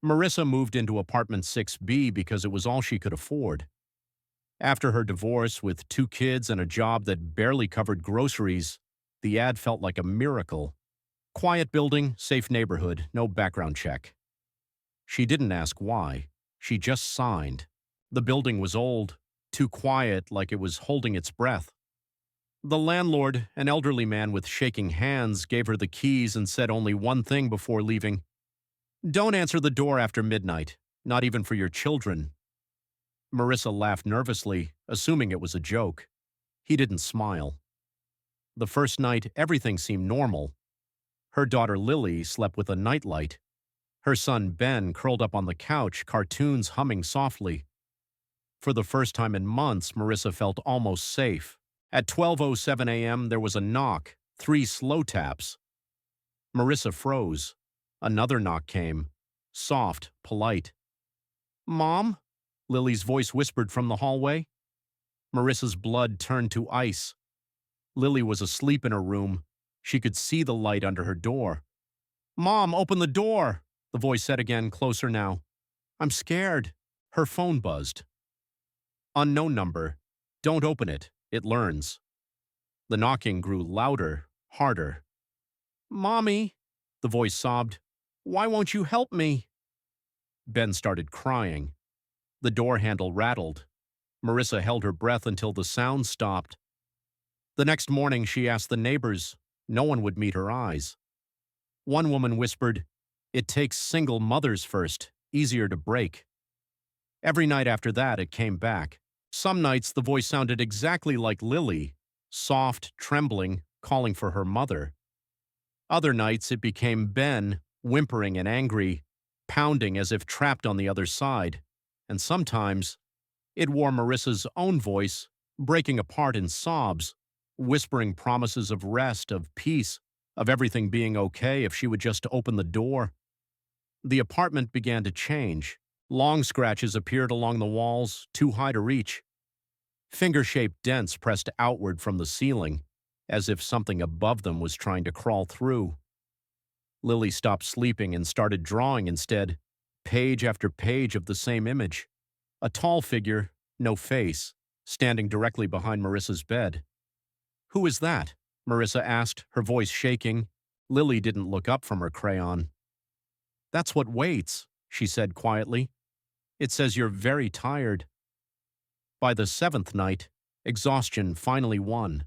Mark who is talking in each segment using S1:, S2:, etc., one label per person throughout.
S1: Marissa moved into apartment 6B because it was all she could afford. After her divorce with 2 kids and a job that barely covered groceries, the ad felt like a miracle. Quiet building, safe neighborhood, no background check. She didn't ask why. She just signed. The building was old, too quiet, like it was holding its breath. The landlord, an elderly man with shaking hands, gave her the keys and said only one thing before leaving. "Don't answer the door after midnight, not even for your children." Marissa laughed nervously, assuming it was a joke. He didn't smile. The first night, everything seemed normal. Her daughter Lily slept with a nightlight. Her son Ben curled up on the couch, cartoons humming softly. For the first time in months, Marissa felt almost safe. At 12:07 a.m., there was a knock, 3 slow taps. Marissa froze. Another knock came. Soft, polite. "Mom?" Lily's voice whispered from the hallway. Marissa's blood turned to ice. Lily was asleep in her room. She could see the light under her door. "Mom, open the door!" the voice said again, closer now. "I'm scared." Her phone buzzed. Unknown number. "Don't open it. It learns." The knocking grew louder, harder. "Mommy," the voice sobbed, "why won't you help me?" Ben started crying. The door handle rattled. Marissa held her breath until the sound stopped. The next morning, she asked the neighbors. No one would meet her eyes. One woman whispered, "It takes single mothers first, easier to break." Every night after that, it came back. Some nights, the voice sounded exactly like Lily, soft, trembling, calling for her mother. Other nights, it became Ben, whimpering and angry, pounding as if trapped on the other side. And sometimes, it wore Marissa's own voice, breaking apart in sobs, whispering promises of rest, of peace, of everything being okay if she would just open the door. The apartment began to change. Long scratches appeared along the walls, too high to reach. Finger-shaped dents pressed outward from the ceiling, as if something above them was trying to crawl through. Lily stopped sleeping and started drawing instead, page after page of the same image. A tall figure, no face, standing directly behind Marissa's bed. "Who is that?" Marissa asked, her voice shaking. Lily didn't look up from her crayon. "That's what waits," she said quietly. "It says you're very tired." By the 7th night, exhaustion finally won.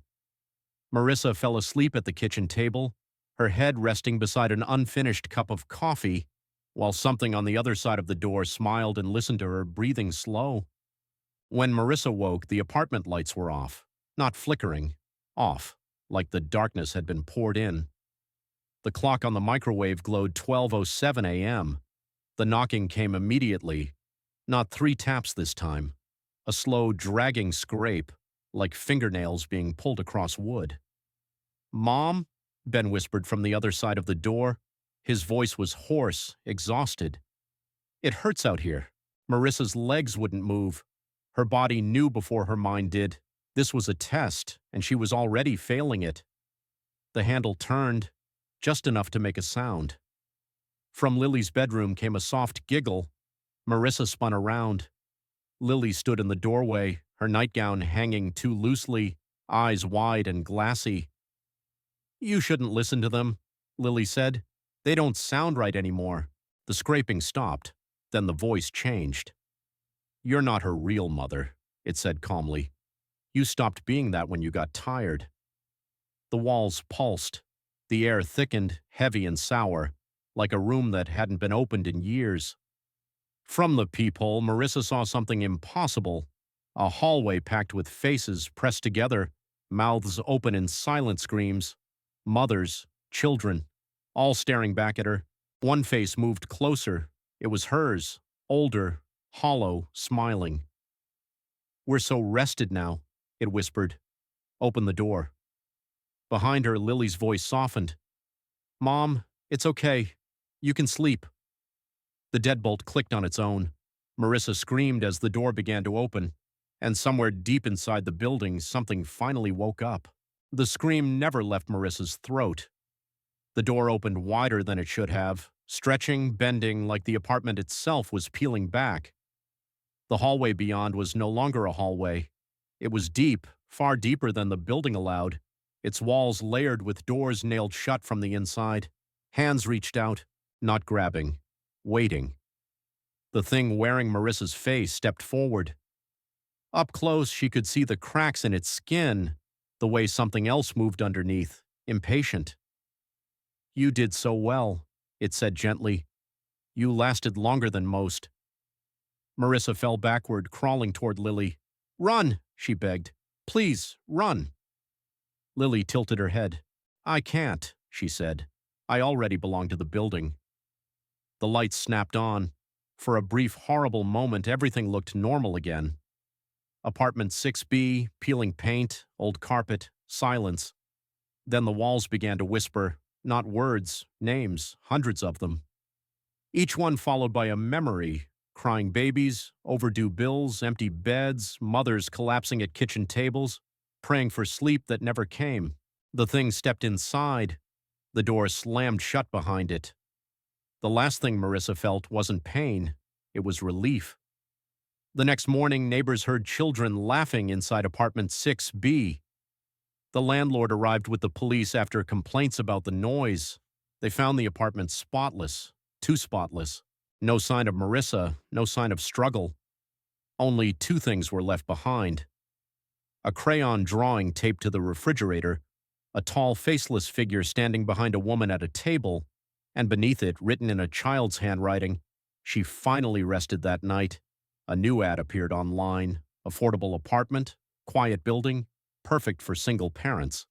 S1: Marissa fell asleep at the kitchen table, her head resting beside an unfinished cup of coffee, while something on the other side of the door smiled and listened to her, breathing slow. When Marissa woke, the apartment lights were off, not flickering, off, like the darkness had been poured in. The clock on the microwave glowed 12:07 a.m. The knocking came immediately, not 3 taps this time. A slow, dragging scrape, like fingernails being pulled across wood. "Mom?" Ben whispered from the other side of the door. His voice was hoarse, exhausted. "It hurts out here." Marissa's legs wouldn't move. Her body knew before her mind did. This was a test, and she was already failing it. The handle turned, just enough to make a sound. From Lily's bedroom came a soft giggle. Marissa spun around. Lily stood in the doorway, her nightgown hanging too loosely, eyes wide and glassy. "You shouldn't listen to them," Lily said. "They don't sound right anymore." The scraping stopped. Then the voice changed. "You're not her real mother," it said calmly. "You stopped being that when you got tired." The walls pulsed. The air thickened, heavy and sour, like a room that hadn't been opened in years. From the peephole, Marissa saw something impossible. A hallway packed with faces pressed together, mouths open in silent screams. Mothers, children, all staring back at her. One face moved closer. It was hers, older, hollow, smiling. "We're so rested now," it whispered. "Open the door." Behind her, Lily's voice softened. "Mom, it's okay. You can sleep." The deadbolt clicked on its own. Marissa screamed as the door began to open, and somewhere deep inside the building, something finally woke up. The scream never left Marissa's throat. The door opened wider than it should have, stretching, bending like the apartment itself was peeling back. The hallway beyond was no longer a hallway. It was deep, far deeper than the building allowed, its walls layered with doors nailed shut from the inside. Hands reached out, not grabbing, waiting. The thing wearing Marissa's face stepped forward. Up close, she could see the cracks in its skin, the way something else moved underneath, impatient. "You did so well," it said gently. "You lasted longer than most." Marissa fell backward, crawling toward Lily. "Run," she begged. "Please, run." Lily tilted her head. "I can't," she said. "I already belong to the building." The lights snapped on. For a brief, horrible moment, everything looked normal again. Apartment 6B, peeling paint, old carpet, silence. Then the walls began to whisper, not words, names, hundreds of them. Each one followed by a memory, crying babies, overdue bills, empty beds, mothers collapsing at kitchen tables, praying for sleep that never came. The thing stepped inside. The door slammed shut behind it. The last thing Marissa felt wasn't pain, it was relief. The next morning, neighbors heard children laughing inside apartment 6B. The landlord arrived with the police after complaints about the noise. They found the apartment spotless, too spotless. No sign of Marissa, no sign of struggle. Only two things were left behind. A crayon drawing taped to the refrigerator, a tall, faceless figure standing behind a woman at a table, and beneath it, written in a child's handwriting, "She finally rested that night." A new ad appeared online. Affordable apartment, quiet building, perfect for single parents.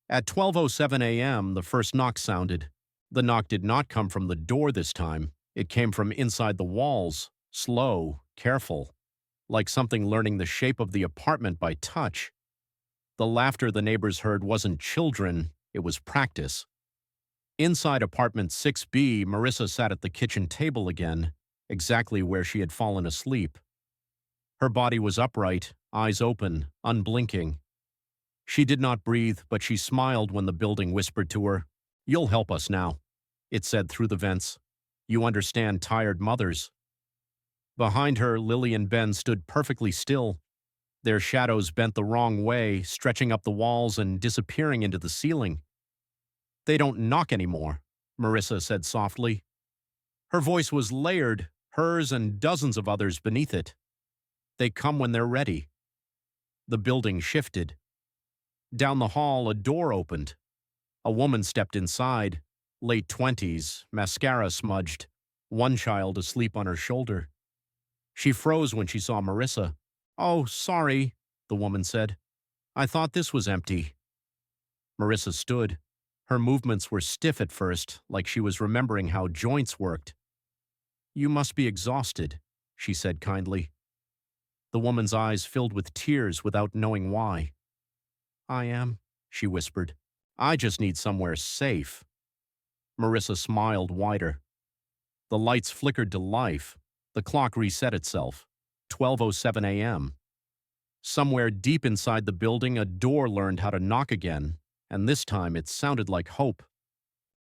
S1: At 12:07 a.m., the first knock sounded. The knock did not come from the door this time. It came from inside the walls, slow, careful, like something learning the shape of the apartment by touch. The laughter the neighbors heard wasn't children, it was practice. Inside apartment 6B, Marissa sat at the kitchen table again, exactly where she had fallen asleep. Her body was upright, eyes open, unblinking. She did not breathe, but she smiled when the building whispered to her, "You'll help us now," it said through the vents. "You understand tired mothers." Behind her, Lily and Ben stood perfectly still. Their shadows bent the wrong way, stretching up the walls and disappearing into the ceiling. "They don't knock anymore," Marissa said softly. Her voice was layered, hers and dozens of others beneath it. "They come when they're ready." The building shifted. Down the hall, a door opened. A woman stepped inside, late 20s, mascara smudged, one child asleep on her shoulder. She froze when she saw Marissa. "Oh, sorry," the woman said. "I thought this was empty." Marissa stood. Her movements were stiff at first, like she was remembering how joints worked. "You must be exhausted," she said kindly. The woman's eyes filled with tears without knowing why. "I am," she whispered. "I just need somewhere safe." Marissa smiled wider. The lights flickered to life. The clock reset itself. 12:07 a.m. Somewhere deep inside the building, a door learned how to knock again, and this time it sounded like hope.